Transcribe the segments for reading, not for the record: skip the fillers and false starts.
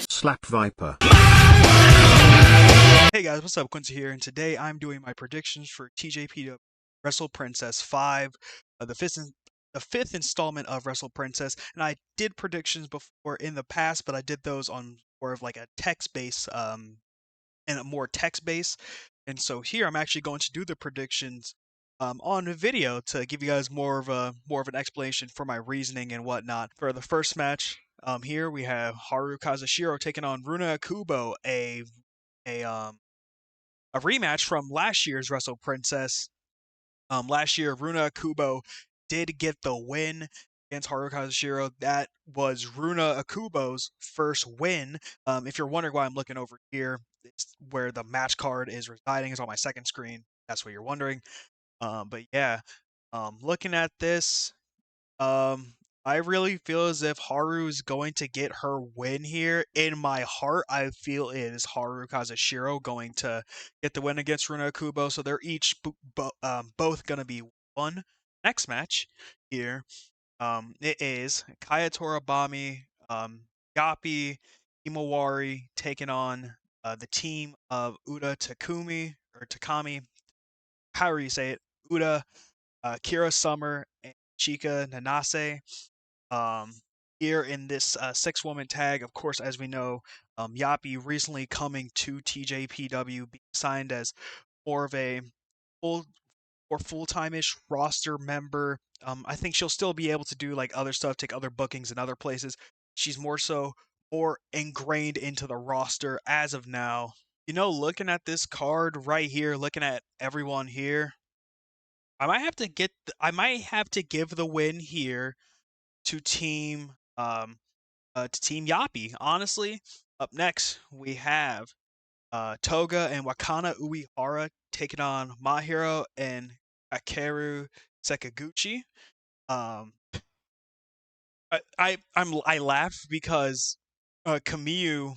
Slap Viper. Hey guys, what's up? Quincy here, and today I'm doing my predictions for TJPW Wrestle Princess 5, the fifth installment of Wrestle Princess. And I did predictions before in the past, but I did those on more of like a text base, and a more text base. And so here I'm actually going to do the predictions on a video to give you guys more of an explanation for my reasoning and whatnot. For the first match, here we have Haru Kashiro taking on Runa Kubo, a rematch from last year's Wrestle Princess. Last year, Runa Kubo did get the win against Haru Kashiro. That was Runa Kubo's first win. If you're wondering why I'm looking over here, it's where the match card is residing. It's on my second screen. That's what you're wondering. But yeah, looking at this, I really feel as if Haru is going to get her win here. In my heart, I feel it is Haru Kashiro going to get the win against Runa Kubo. So they're each both going to be one. Next match here, it is Kaya Torabami, Yappy, Imawari taking on the team of Uda Takami. However you say it, Uda, Kira Summer, and Chika Nanase. Here in this 6-woman tag, of course, as we know, Yappy recently coming to TJPW, being signed as more of a full-time-ish roster member. I think she'll still be able to do like other stuff, take other bookings in other places. She's more ingrained into the roster as of now. You know, looking at this card right here, looking at everyone here, I might have to give the win here to Team Yappy. Honestly, up next we have Toga and Wakana Uehara taking on Mahiro and Akeru Sakaguchi. I laugh because Kamiyu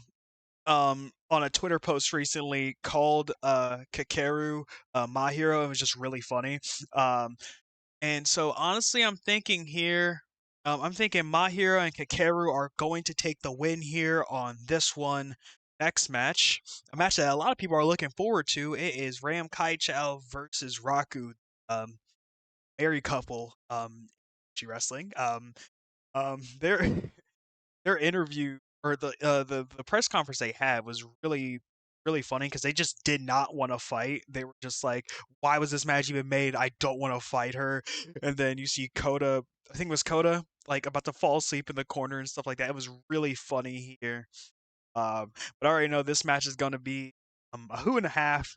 on a Twitter post recently called Kakeru Mahiro. It was just really funny. And so honestly, I'm thinking here, I'm thinking Mahiro and Kakeru are going to take the win here on this one. Next match, a match that a lot of people are looking forward to. It is Ram Kaicha versus Raku, married couple, Joshi Wrestling. Their their interview or the press conference they had was really funny because they just did not want to fight. They were just like, why was this match even made? I don't want to fight her. And then you see Kota, I think it was Kota, like about to fall asleep in the corner and stuff like that. It was really funny here. But I already know this match is going to be a who and a half.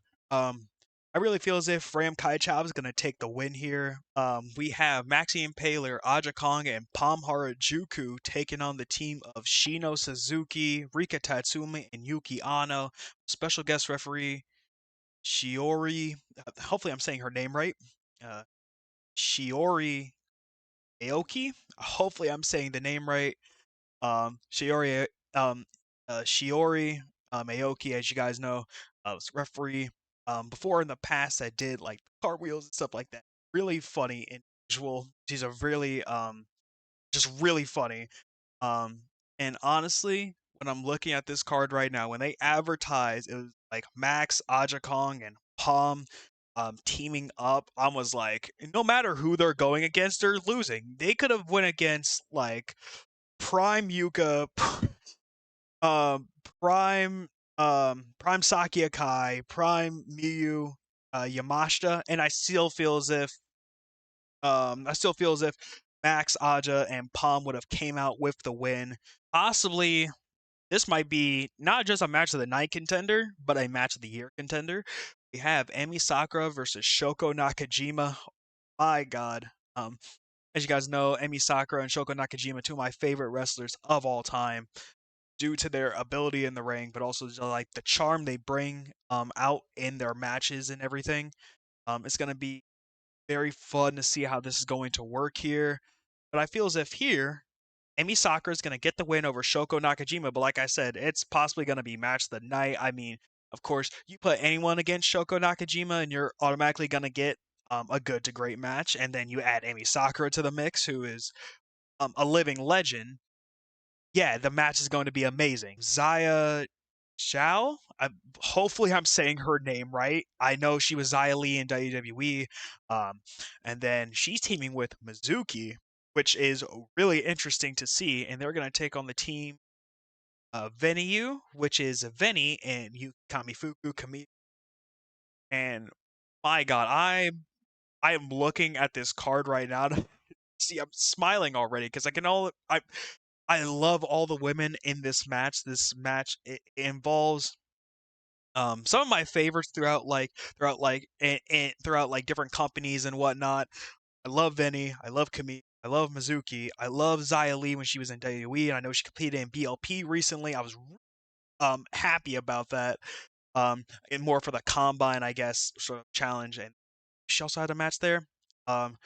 I really feel as if Ram Kaicha is going to take the win here. We have Maxi Pal, Aja Kong, and Palm Harajuku taking on the team of Shino Suzuki, Rika Tatsumi, and Yuki Ano. Special guest referee Shiori. Hopefully, I'm saying her name right. Shiori Aoki. Hopefully, I'm saying the name right. Shiori Aoki, as you guys know, was referee before in the past that did like cartwheels and stuff like that. Really funny individual. She's a really just really funny. And honestly, when I'm looking at this card right now, when they advertised it was like Max, Aja Kong, and Palm teaming up, I was like, no matter who they're going against, they're losing. They could have went against like Prime Yuka, Prime Saki Akai, Prime Miyu, Yamashita, and I still feel as if Max, Aja, and Palm would have came out with the win. Possibly, this might be not just a match of the night contender, but a match of the year contender. We have Emi Sakura versus Shoko Nakajima. My God. As you guys know, Emi Sakura and Shoko Nakajima, two of my favorite wrestlers of all time, due to their ability in the ring, but also like the charm they bring out in their matches and everything. It's going to be very fun to see how this is going to work here. But I feel as if here, Emi Sakura is going to get the win over Shoko Nakajima. But like I said, it's possibly going to be match of the night. I mean, of course, you put anyone against Shoko Nakajima and you're automatically going to get a good to great match. And then you add Emi Sakura to the mix, who is a living legend. yeah, the match is going to be amazing. Zia Sha, hopefully I'm saying her name right. I know she was Xia Li in WWE, and then she's teaming with Mizuki, which is really interesting to see. And they're going to take on the team Venyu, which is Veni and Kamifuku Kami. And my God, I am looking at this card right now. See, I'm smiling already because I love all the women in this match. This match it involves some of my favorites throughout like different companies and whatnot. I love Veni, I love Kami, I love Mizuki, I love Xia Li when she was in WWE, and I know she competed in BLP recently. I was happy about that. And more for the combine, I guess, sort of challenge. And she also had a match there. Um,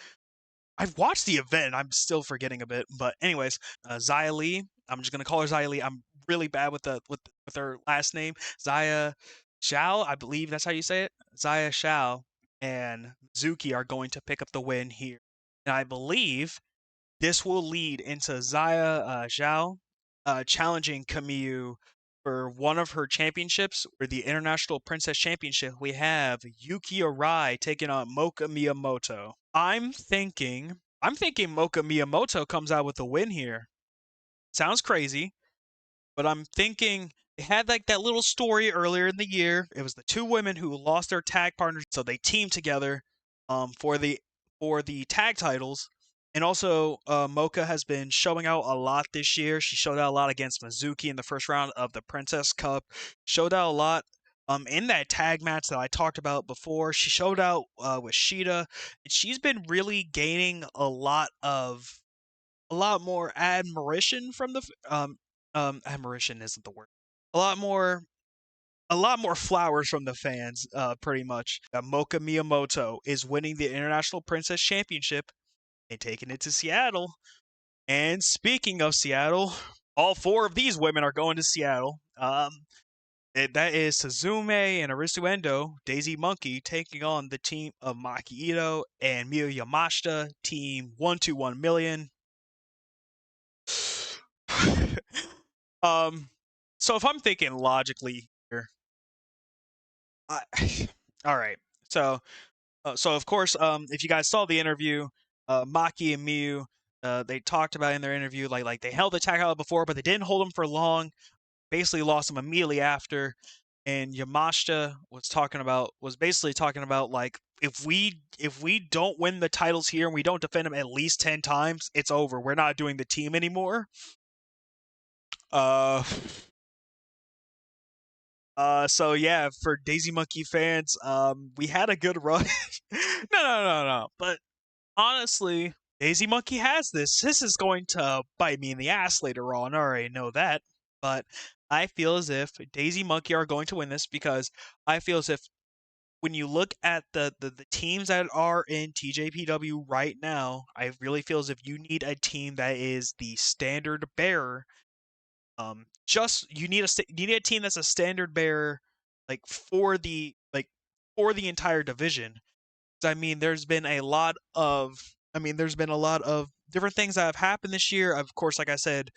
I've watched the event. I'm still forgetting a bit, but anyways, Xia Li. I'm just gonna call her Xia Li. I'm really bad with her last name, Zia Shao. I believe that's how you say it. Zia Shao and Zuki are going to pick up the win here, and I believe this will lead into Zia Zhao challenging Kamiyu for one of her championships, or the International Princess Championship. We have Yuki Arai taking on Mocha Miyamoto. I'm thinking Mocha Miyamoto comes out with a win here. Sounds crazy, but I'm thinking they had like that little story earlier in the year. It was the two women who lost their tag partners, so they teamed together for the tag titles. And also, Mocha has been showing out a lot this year. She showed out a lot against Mizuki in the first round of the Princess Cup. Showed out a lot in that tag match that I talked about before. She showed out with Shida, and she's been really gaining a lot more admiration from the admiration isn't the word. A lot more flowers from the fans, pretty much. Mocha Miyamoto is winning the International Princess Championship and taking it to Seattle. And speaking of Seattle, all four of these women are going to Seattle. That is Suzume and Arisu Endo, Daisy Monkey, taking on the team of Maki Ito and Miyu Yamashita, team 121 million. um, so if I'm thinking logically here, I, all right. So of course, if you guys saw the interview, Maki and Miyu, they talked about in their interview like they held the tag out before, but they didn't hold them for long. Basically, lost them immediately after. And Yamashita was basically talking about like if we don't win the titles here and we don't defend them at least 10 times, it's over. We're not doing the team anymore. Uh, so yeah, for Daisy Monkey fans, we had a good run. No. But honestly, Daisy Monkey has this. This is going to bite me in the ass later on. I already know that. But I feel as if Daisy Monkey are going to win this because I feel as if when you look at the teams that are in TJPW right now, I really feel as if you need a team that is the standard bearer. Just you need a team that's a standard bearer, like for the entire division. I mean, there's been a lot of different things that have happened this year. Of course, like I said,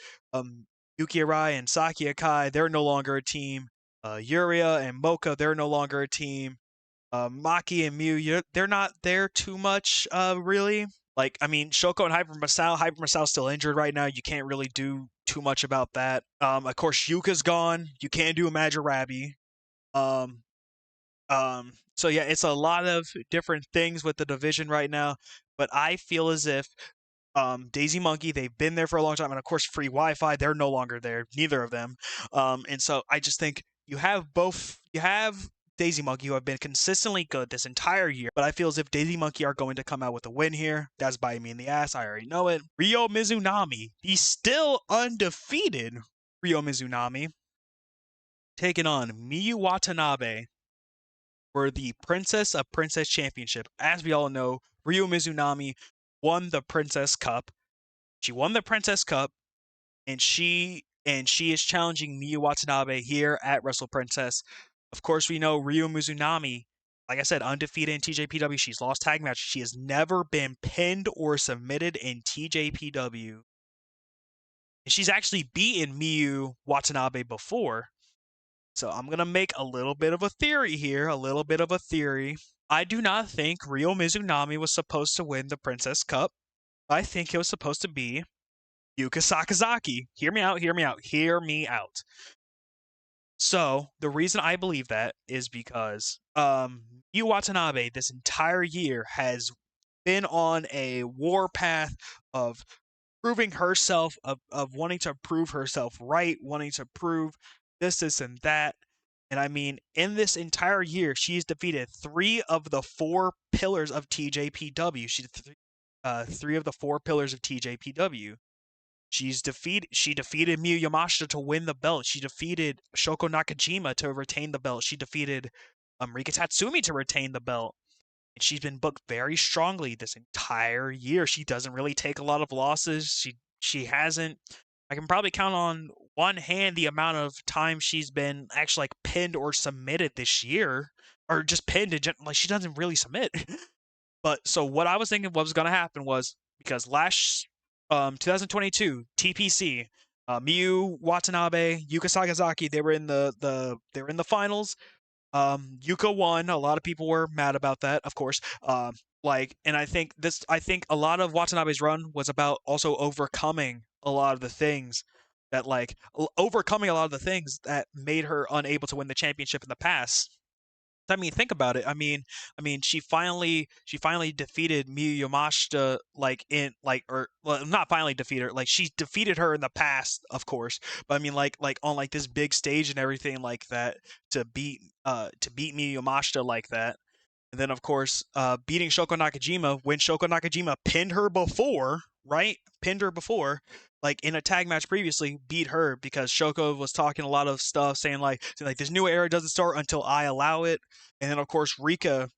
Yuki Arai and Saki Akai, they're no longer a team. Yuria and Mocha, they're no longer a team. Maki and Mew, they're not there too much, really. Like, I mean, Shoko and Hyper Masao's still injured right now. You can't really do too much about that. Of course, Yuka's gone. You can't do a Majarabi. Um, so yeah, it's a lot of different things with the division right now. But I feel as if Daisy Monkey, they've been there for a long time, and of course, free Wi-Fi, they're no longer there, neither of them. And so I just think you have Daisy Monkey, who have been consistently good this entire year, but I feel as if Daisy Monkey are going to come out with a win here. That's biting me in the ass. I already know it. Ryo Mizunami, he's still undefeated. Ryo Mizunami taking on Miyu Watanabe for the Princess of Princess Championship. As we all know, Ryo Mizunami won the Princess Cup. She won the Princess Cup, and she is challenging Miyu Watanabe here at Wrestle Princess. Of course, we know Ryo Mizunami, like I said, undefeated in TJPW. She's lost tag matches. She has never been pinned or submitted in TJPW. And she's actually beaten Miyu Watanabe before. So I'm going to make a little bit of a theory here, a little bit of a theory. I do not think Ryo Mizunami was supposed to win the Princess Cup. I think it was supposed to be Yuka Sakazaki. Hear me out, hear me out, hear me out. So the reason I believe that is because Miyu Watanabe this entire year has been on a war path of proving herself, of wanting to prove herself right, wanting to prove this, and that. And I mean, in this entire year, she's defeated 3 of the 4 pillars of TJPW. She's three of the 4 pillars of TJPW. She defeated Miyu Yamashita to win the belt. She defeated Shoko Nakajima to retain the belt. She defeated Rika Tatsumi to retain the belt. And she's been booked very strongly this entire year. She doesn't really take a lot of losses. She hasn't. I can probably count on one hand the amount of time she's been actually like pinned or submitted this year, or just pinned. Like she doesn't really submit. But so what I was thinking what was going to happen was because last 2022 TPC, Miyu Watanabe, Yuka Sakazaki, they were in the finals. Yuka won. A lot of people were mad about that, of course. And I think a lot of Watanabe's run was about also overcoming a lot of the things that overcoming a lot of the things that made her unable to win the championship in the past. I mean, think about it. She finally defeated Miyu Yamashita, not finally defeated her. Like she defeated her in the past, of course. But I mean, on like this big stage and everything like that to beat Miyu Yamashita like that. And then, of course, beating Shoko Nakajima when Shoko Nakajima pinned her before, right? Pinned her before, like in a tag match previously, beat her because Shoko was talking a lot of stuff, saying like this new era doesn't start until I allow it. And then, of course, Rika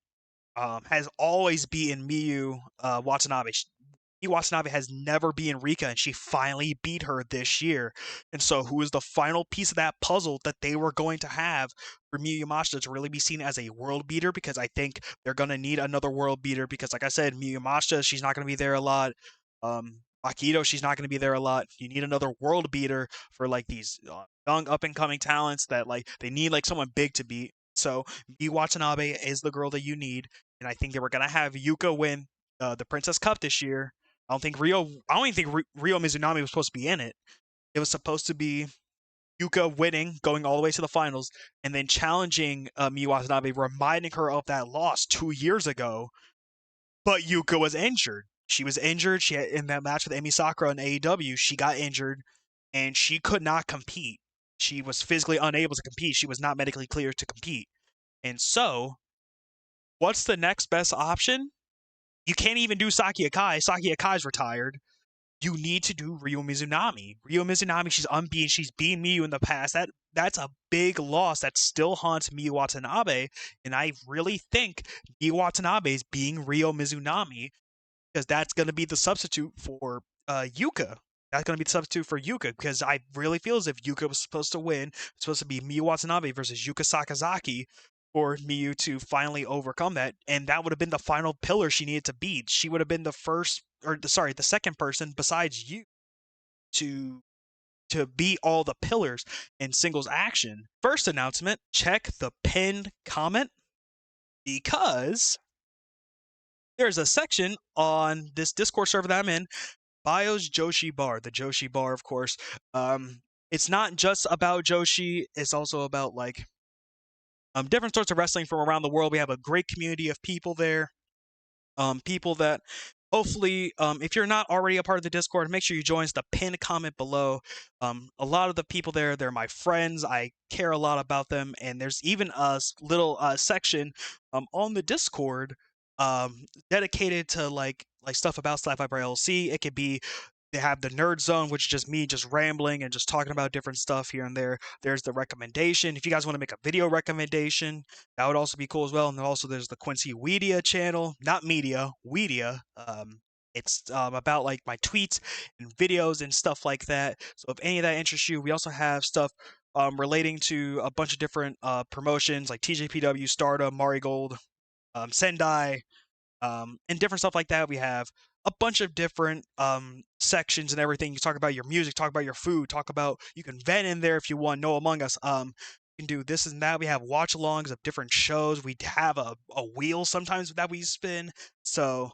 has always beaten Miyu Watanabe. Miyu Watanabe has never beaten Rika, and she finally beat her this year. And so, who is the final piece of that puzzle that they were going to have for Miyu Yamashita to really be seen as a world beater? Because I think they're going to need another world beater. Because, like I said, Miyu Yamashita, she's not going to be there a lot. Akito, she's not going to be there a lot. You need another world beater for like these young up and coming talents that like they need like someone big to beat. So Miyu Watanabe is the girl that you need, and I think they were going to have Yuka win the Princess Cup this year. I don't think Ryo Mizunami was supposed to be in it. It was supposed to be Yuka winning, going all the way to the finals, and then challenging Miyu Watanabe, reminding her of that loss 2 years ago. But Yuka was injured. She was injured. She had, in that match with Emi Sakura in AEW, she got injured, and she could not compete. She was physically unable to compete. She was not medically cleared to compete. And so, what's the next best option? You can't even do Saki Akai. Saki Akai's retired. You need to do Ryo Mizunami. Ryo Mizunami, she's unbeaten. She's beaten Miyu in the past. That's a big loss that still haunts Miyu Watanabe. And I really think Miyu Watanabe is being Ryo Mizunami because that's going to be the substitute for Yuka. That's going to be the substitute for Yuka because I really feel as if Yuka was supposed to win. It's supposed to be Miyu Watanabe versus Yuka Sakazaki for Miyu to finally overcome that, and that would have been the final pillar she needed to beat. She would have been the second person besides you to beat all the pillars in singles action. First announcement, check the pinned comment because there's a section on this Discord server that I'm in, Bio's Joshi Bar. The Joshi Bar, of course. It's not just about Joshi, it's also about like different sorts of wrestling from around the world. We have a great community of people there. People that hopefully, if you're not already a part of the Discord, make sure you join us. The pinned comment below. A lot of the people there, they're my friends. I care a lot about them. And there's even a little section on the Discord dedicated to like stuff about SlapViperLLC. It could be they have the nerd zone, which is just me just rambling and just talking about different stuff here and there. There's the recommendation. If you guys want to make a video recommendation, that would also be cool as well. And then also there's the Quincy Weedia channel, not media, Weedia. It's about like my tweets and videos and stuff like that. So if any of that interests you, we also have stuff relating to a bunch of different promotions like TJPW, STARDOM, Marigold, Sendai, and different stuff like that. We have a bunch of different sections and everything. You talk about your music, talk about your food, talk about, you can vent in there if you want. No Among Us. You can do this and that. We have watch alongs of different shows. We have a wheel sometimes that we spin. So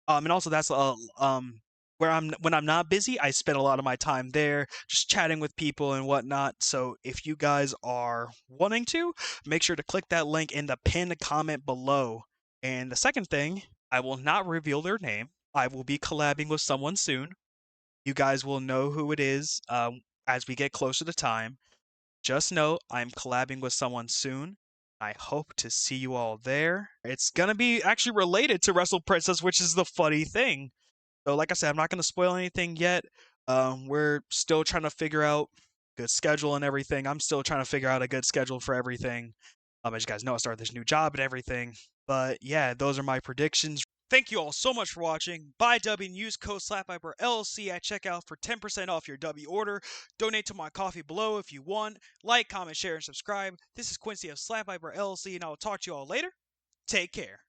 and also that's where I'm when I'm not busy, I spend a lot of my time there, just chatting with people and whatnot. So if you guys are wanting to, make sure to click that link in the pinned comment below. And the second thing, I will not reveal their name. I will be collabing with someone soon. You guys will know who it is as we get closer to time. Just know I'm collabing with someone soon. I hope to see you all there. It's gonna be actually related to Wrestle Princess, which is the funny thing. So, like I said, I'm not gonna spoil anything yet. We're still trying to figure out good schedule and everything. I'm still trying to figure out a good schedule for everything. As you guys know, I started this new job and everything. But yeah, those are my predictions. Thank you all so much for watching. Buy W and use code SlapViperLLC at checkout for 10% off your W order. Donate to my coffee below if you want. Like, comment, share, and subscribe. This is Quincy of SlapViperLLC, and I will talk to you all later. Take care.